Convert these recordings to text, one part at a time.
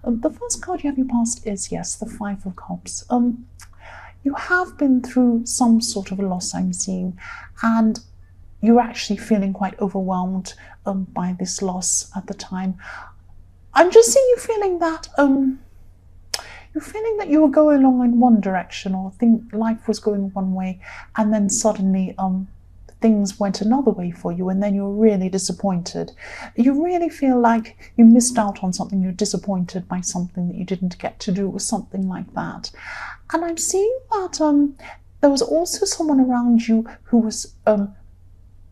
The first card you have in your past is, yes, the Five of Cups. You have been through some sort of a loss, I'm seeing, and you're actually feeling quite overwhelmed by this loss at the time. I'm just seeing you feeling that you were going along in one direction, or think life was going one way, and then suddenly things went another way for you, and then you're really disappointed. You really feel like you missed out on something, you're disappointed by something that you didn't get to do, or something like that. And I'm seeing that there was also someone around you who was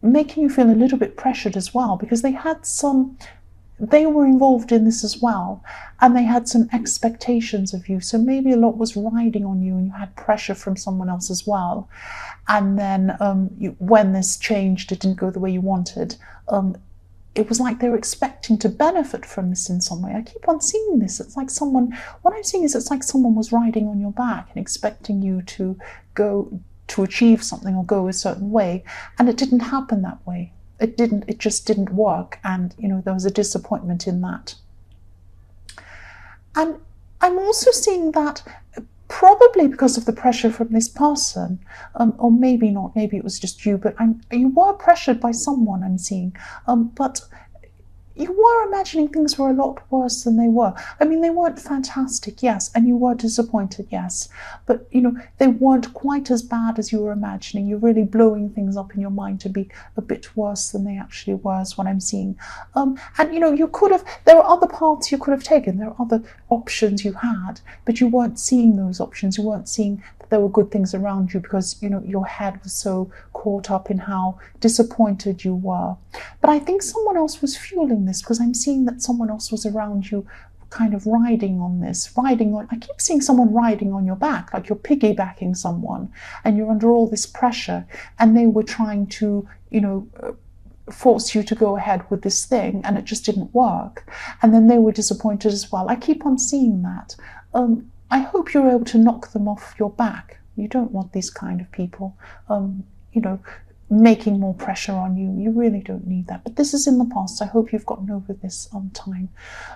making you feel a little bit pressured as well, because they were involved in this as well, and they had some expectations of you. So maybe a lot was riding on you, and you had pressure from someone else as well. And then when this changed, it didn't go the way you wanted. It was like they were expecting to benefit from this in some way. I keep on seeing this. It's like what I'm seeing is it's like someone was riding on your back and expecting you to go to achieve something or go a certain way, and it didn't happen that way. It just didn't work, and there was a disappointment in that. And I'm also seeing that probably because of the pressure from this person, or maybe not, maybe it was just you, but you were pressured by someone, I'm seeing, but you were imagining things were a lot worse than they were. I mean, they weren't fantastic, yes, and you were disappointed, yes, but they weren't quite as bad as you were imagining. You're really blowing things up in your mind to be a bit worse than they actually were, is what I'm seeing. And there were other paths you could have taken, there were other options you had, but you weren't seeing those options. You weren't seeing that there were good things around you, because your head was so caught up in how disappointed you were. But I think someone else was fueling this, because I'm seeing that someone else was around you, kind of riding on this, I keep seeing someone riding on your back, like you're piggybacking someone, and you're under all this pressure, and they were trying to, force you to go ahead with this thing, and it just didn't work. And then they were disappointed as well. I keep on seeing that. I hope you're able to knock them off your back. You don't want these kind of people, making more pressure on you. You really don't need that. But this is in the past. I hope you've gotten over this time.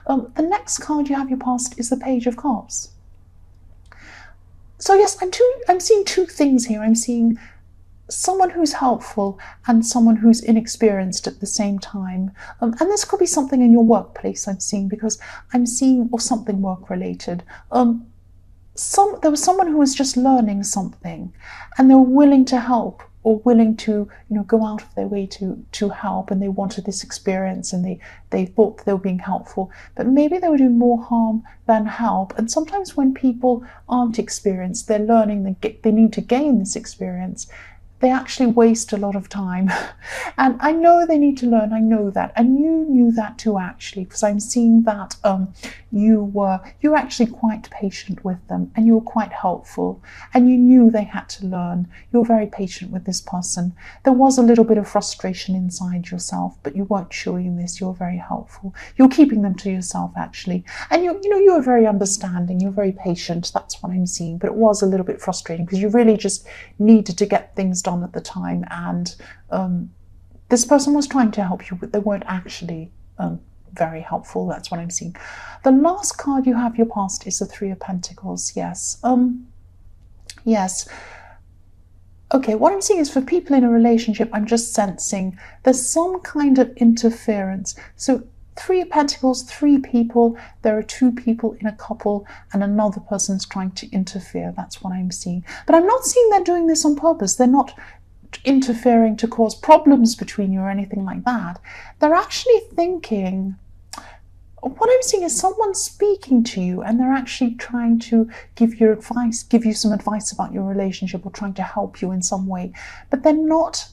The next card you have your past is the Page of Cups. So yes, I'm seeing two things here. I'm seeing someone who's helpful and someone who's inexperienced at the same time. And this could be something in your workplace, I'm seeing, because I'm seeing, or something work related. There was someone who was just learning something, and they were willing to help, or willing to go out of their way to help, and they wanted this experience, and they thought that they were being helpful, but maybe they were doing more harm than help. And sometimes when people aren't experienced, they're learning, they need to gain this experience, they actually waste a lot of time. And I know they need to learn, I know that, and you knew that too, actually, because I'm seeing that you were actually quite patient with them, and you were quite helpful, and you knew they had to learn. You were very patient with this person. There was a little bit of frustration inside yourself, but you weren't showing this. You were very helpful. You're keeping them to yourself, actually, and you were very understanding. You're very patient. That's what I'm seeing. But it was a little bit frustrating, because you really just needed to get things done at the time, and this person was trying to help you, but they weren't actually very helpful. That's what I'm seeing. The last card you have your past is the Three of Pentacles. Yes. Yes. Okay, what I'm seeing is for people in a relationship, I'm just sensing there's some kind of interference. So Three of Pentacles, three people, there are two people in a couple, and another person's trying to interfere. That's what I'm seeing. But I'm not seeing they're doing this on purpose. They're not interfering to cause problems between you or anything like that. They're actually thinking, what I'm seeing is someone speaking to you, and they're actually trying to give you advice, give you some advice about your relationship, or trying to help you in some way. But they're not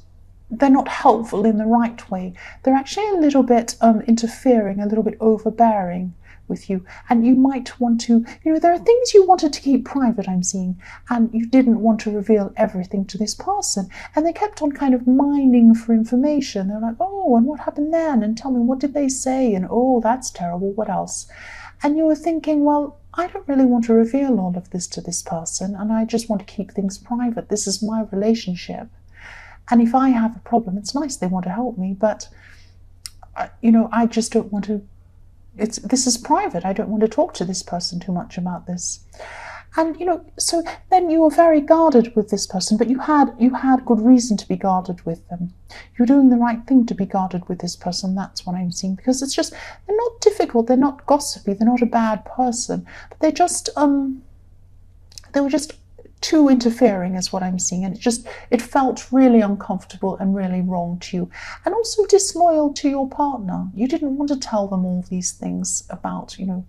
helpful in the right way. They're actually a little bit interfering, a little bit overbearing with you. And you might want to, there are things you wanted to keep private, I'm seeing, and you didn't want to reveal everything to this person. And they kept on kind of mining for information. They're like, oh, and what happened then? And tell me, what did they say? And oh, that's terrible. What else? And you were thinking, well, I don't really want to reveal all of this to this person, and I just want to keep things private. This is my relationship. And if I have a problem, it's nice they want to help me, but I just don't want to this is private. I don't want to talk to this person too much about this. And so then you were very guarded with this person, but you had good reason to be guarded with them. You're doing the right thing to be guarded with this person. That's what I'm seeing, because it's just, they're not difficult, they're not gossipy, they're not a bad person, but they were just too interfering, is what I'm seeing, and it felt really uncomfortable and really wrong to you, and also disloyal to your partner. You didn't want to tell them all these things about your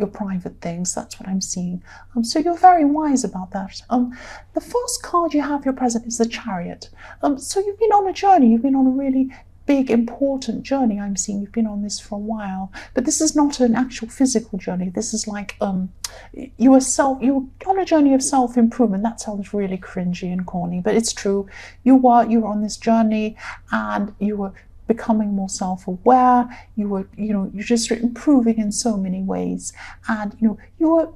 private things. That's what I'm seeing. So you're very wise about that. The first card you have, your present, is the Chariot. So you've been on a journey. You've been on a really big, important journey. I'm seeing you've been on this for a while, but this is not an actual physical journey. This is like you were on a journey of self-improvement. That sounds really cringy and corny, but it's true. You were on this journey, and you were becoming more self-aware. You're just improving in so many ways, and you weren't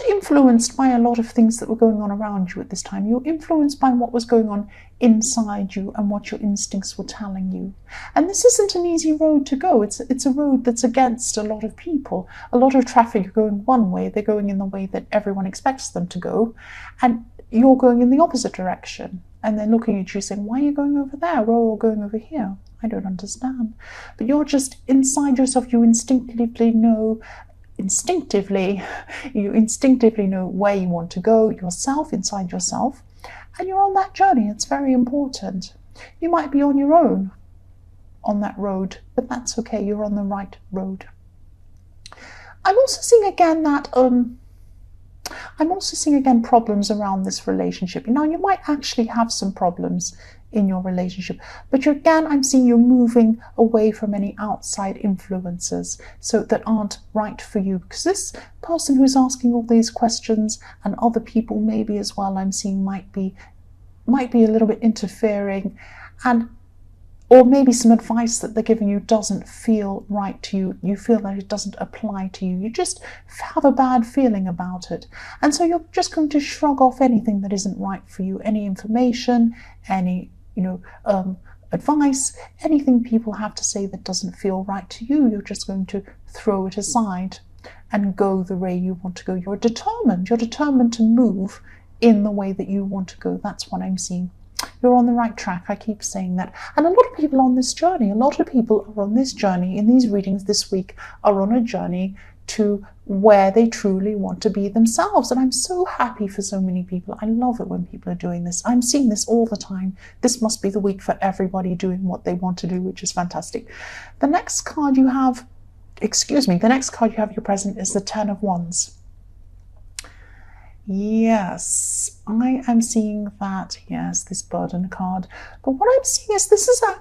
influenced by a lot of things that were going on around you at this time. You were influenced by what was going on inside you and what your instincts were telling you. And this isn't an easy road to go. It's a road that's against a lot of people. A lot of traffic are going one way. They're going in the way that everyone expects them to go, and you're going in the opposite direction. And they're looking at you saying, why are you going over there? We're all going over here. I don't understand. But you're just inside yourself. You instinctively know where you want to go yourself, inside yourself, and you're on that journey. It's very important. You might be on your own on that road, but that's okay. You're on the right road. I'm also seeing again that problems around this relationship. Now, you might actually have some problems in your relationship, but I'm seeing you're moving away from any outside influences that aren't right for you, because this person who's asking all these questions, and other people maybe as well, I'm seeing might be a little bit interfering, or maybe some advice that they're giving you doesn't feel right to you. You feel that it doesn't apply to you. You just have a bad feeling about it. And so you're just going to shrug off anything that isn't right for you, any information, any advice, anything people have to say that doesn't feel right to you. You're just going to throw it aside and go the way you want to go. You're determined to move in the way that you want to go. That's what I'm seeing. You're on the right track. I keep saying that. And a lot of people on this journey, in these readings this week, are on a journey to where they truly want to be themselves. And I'm so happy for so many people. I love it when people are doing this. I'm seeing this all the time. This must be the week for everybody doing what they want to do, which is fantastic. The next card you have, your present, is the Ten of Wands. Yes, I am seeing that. Yes, this burden card. But what I'm seeing is it's not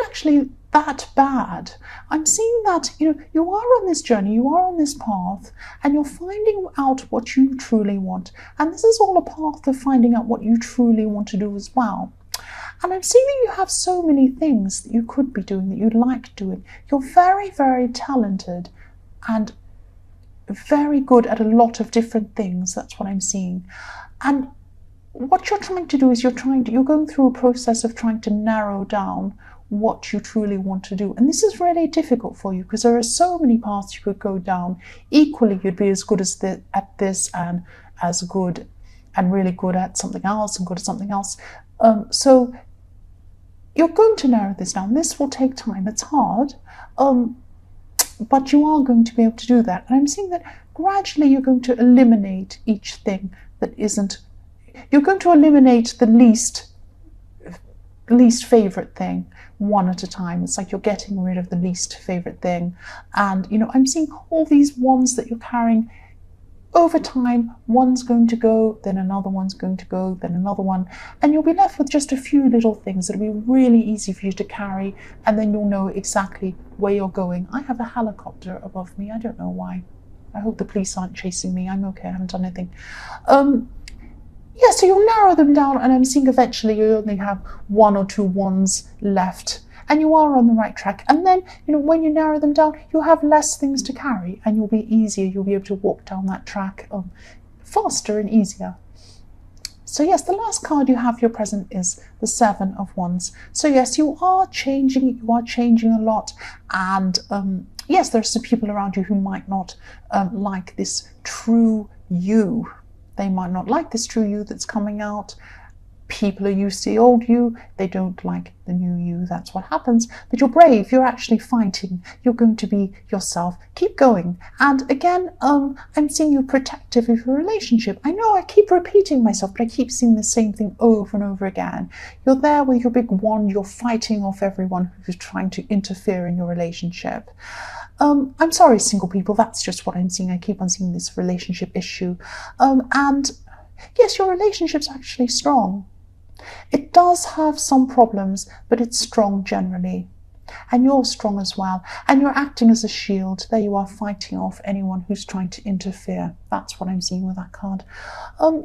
actually that bad. I'm seeing that you are on this journey, you are on this path, and you're finding out what you truly want. And this is all a path of finding out what you truly want to do as well. And I'm seeing that you have so many things that you could be doing, that you'd like doing. You're very, very talented and very good at a lot of different things. That's what I'm seeing. And what you're trying to do is you're going through a process of trying to narrow down what you truly want to do. And this is really difficult for you, because there are so many paths you could go down. Equally, you'd be as good at this, and as good and really good at something else, and good at something else. So you're going to narrow this down. This will take time. It's hard. But you are going to be able to do that. And I'm seeing that gradually you're going to eliminate each thing that isn't. You're going to eliminate the least favorite thing one at a time. It's like you're getting rid of the least favorite thing. And, I'm seeing all these wands that you're carrying. Over time, one's going to go, then another one's going to go, then another one, and you'll be left with just a few little things that'll be really easy for you to carry, and then you'll know exactly where you're going. I have a helicopter above me. I don't know why. I hope the police aren't chasing me. I'm okay. I haven't done anything. So you'll narrow them down, and I'm seeing eventually you only have one or two wands left. And you are on the right track. And then, when you narrow them down, you'll have less things to carry, and you'll be able to walk down that track faster and easier. So yes, the last card you have for your present is the Seven of Wands. So yes, you are changing a lot, and yes, there are some people around you who might not like this true you. They might not like this true you that's coming out. People are used to the old you, they don't like the new you. That's what happens. But you're brave, you're actually fighting, you're going to be yourself. Keep going. And again, I'm seeing you protective of your relationship. I know I keep repeating myself, but I keep seeing the same thing over and over again. You're there with your big wand, you're fighting off everyone who's trying to interfere in your relationship. I'm sorry, single people, that's just what I'm seeing. I keep on seeing this relationship issue. And yes, your relationship's actually strong. It does have some problems, but it's strong generally. And you're strong as well. And you're acting as a shield. There you are, fighting off anyone who's trying to interfere. That's what I'm seeing with that card.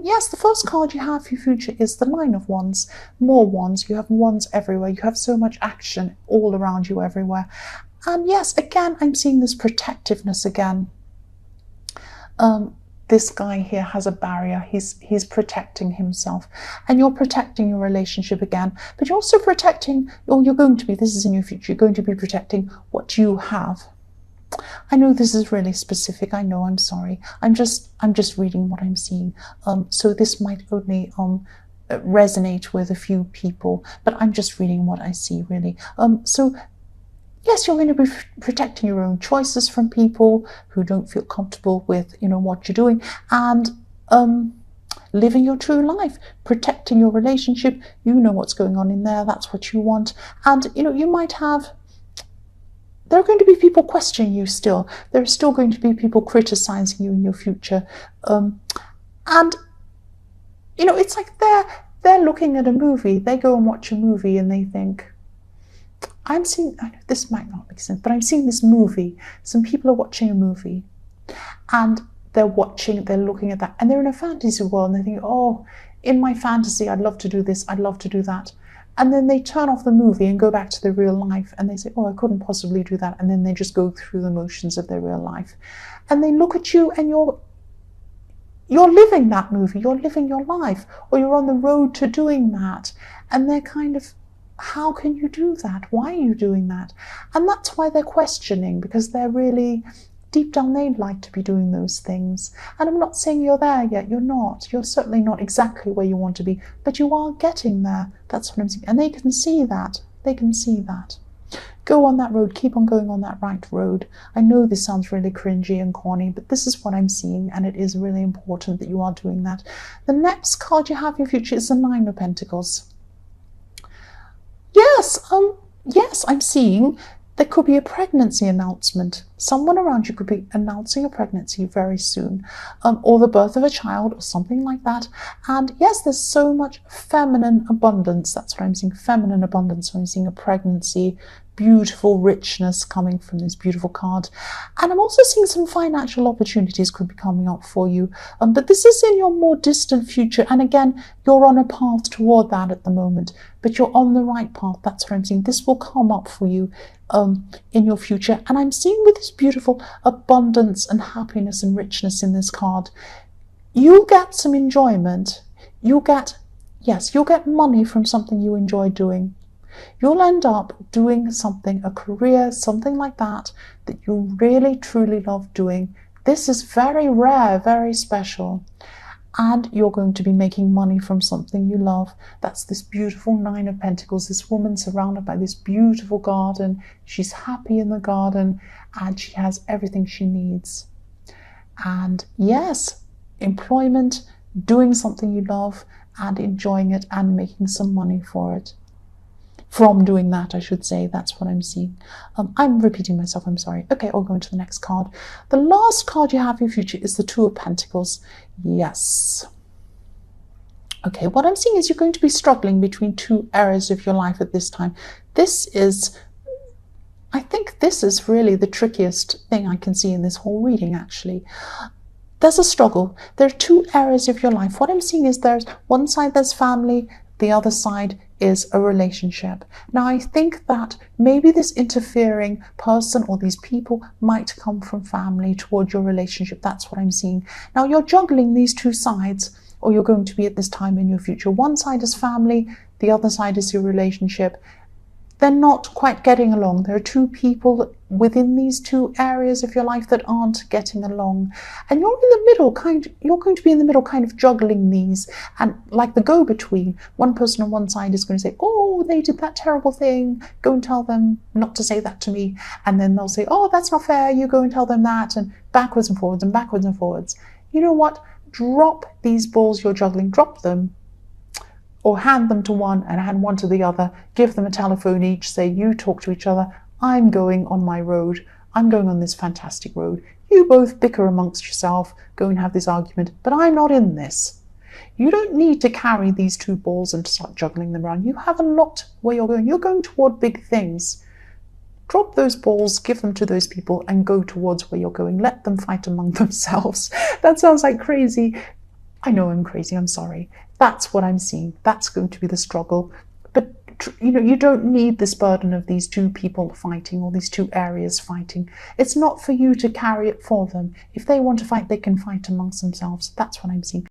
Yes, the first card you have for your future is the Nine of Wands. More wands. You have wands everywhere. You have so much action all around you everywhere. And yes, again, I'm seeing this protectiveness again. This guy here has a barrier. He's protecting himself, and you're protecting your relationship again, but you're also protecting, or you're going to be, this is in your future, you're going to be protecting what you have. I know this is really specific. I know, I'm sorry. I'm just reading what I'm seeing. So this might only resonate with a few people, but I'm just reading what I see really. So yes, you're going to be protecting your own choices from people who don't feel comfortable with, what you're doing, and living your true life, protecting your relationship. You know what's going on in there. That's what you want. And, you might have, there are going to be people questioning you still. There are still going to be people criticizing you in your future. And, it's like they're looking at a movie. They go and watch a movie and they think, I know this might not make sense, but I'm seeing this movie. Some people are watching a movie and they're looking at that, and they're in a fantasy world and they think, oh, in my fantasy, I'd love to do this, I'd love to do that. And then they turn off the movie and go back to their real life and they say, oh, I couldn't possibly do that. And then they just go through the motions of their real life. And they look at you and you're living that movie, you're living your life, or you're on the road to doing that. And they're kind of, how can you do that? Why are you doing that? And that's why they're questioning, because they're really, deep down, they'd like to be doing those things. And I'm not saying you're there yet. You're not. You're certainly not exactly where you want to be, but you are getting there. That's what I'm saying. And they can see that. They can see that. Go on that road. Keep on going on that right road. I know this sounds really cringy and corny, but this is what I'm seeing, and it is really important that you are doing that. The next card you have in your future is the Nine of Pentacles. Yes, I'm seeing there could be a pregnancy announcement. Someone around you could be announcing a pregnancy very soon, or the birth of a child or something like that. And yes, there's so much feminine abundance. That's what I'm seeing, feminine abundance. So I'm seeing a pregnancy, beautiful richness coming from this beautiful card. And I'm also seeing some financial opportunities could be coming up for you. But this is in your more distant future. And again, you're on a path toward that at the moment, but you're on the right path. That's what I'm seeing. This will come up for you in your future. And I'm seeing with this beautiful abundance and happiness and richness in this card, you'll get some enjoyment. You'll get money from something you enjoy doing. You'll end up doing something, a career, something like that you really, truly love doing. This is very rare, very special. And you're going to be making money from something you love. That's this beautiful Nine of Pentacles, this woman surrounded by this beautiful garden. She's happy in the garden and she has everything she needs. And yes, employment, doing something you love and enjoying it and making some money for it. From doing that, I should say. That's what I'm seeing. I'm repeating myself, I'm sorry. Okay, I'll go into the next card. The last card you have in your future is the Two of Pentacles. Yes. Okay, what I'm seeing is you're going to be struggling between two areas of your life at this time. I think this is really the trickiest thing I can see in this whole reading, actually. There's a struggle. There are two areas of your life. What I'm seeing is there's one side, there's family, the other side is a relationship. Now, I think that maybe this interfering person or these people might come from family toward your relationship. That's what I'm seeing. Now, you're juggling these two sides. or you're going to be at this time in your future. One side is family, the other side is your relationship. They're not quite getting along. There are two people within these two areas of your life that aren't getting along. And you're in the middle, you're going to be in the middle kind of juggling these. And like the go-between, one person on one side is going to say, oh, they did that terrible thing. Go and tell them not to say that to me. And then they'll say, oh, that's not fair. You go and tell them that. And backwards and forwards and backwards and forwards. You know what? Drop these balls you're juggling. Drop them. Or hand them to one and hand one to the other, give them a telephone each, say, you talk to each other, I'm going on my road, I'm going on this fantastic road. You both bicker amongst yourself, go and have this argument, but I'm not in this. You don't need to carry these two balls and start juggling them around. You have a lot where you're going. You're going toward big things. Drop those balls, give them to those people, and go towards where you're going. Let them fight among themselves. That sounds like crazy. I know I'm crazy, I'm sorry. That's what I'm seeing. That's going to be the struggle. But, you don't need this burden of these two people fighting or these two areas fighting. It's not for you to carry it for them. If they want to fight, they can fight amongst themselves. That's what I'm seeing.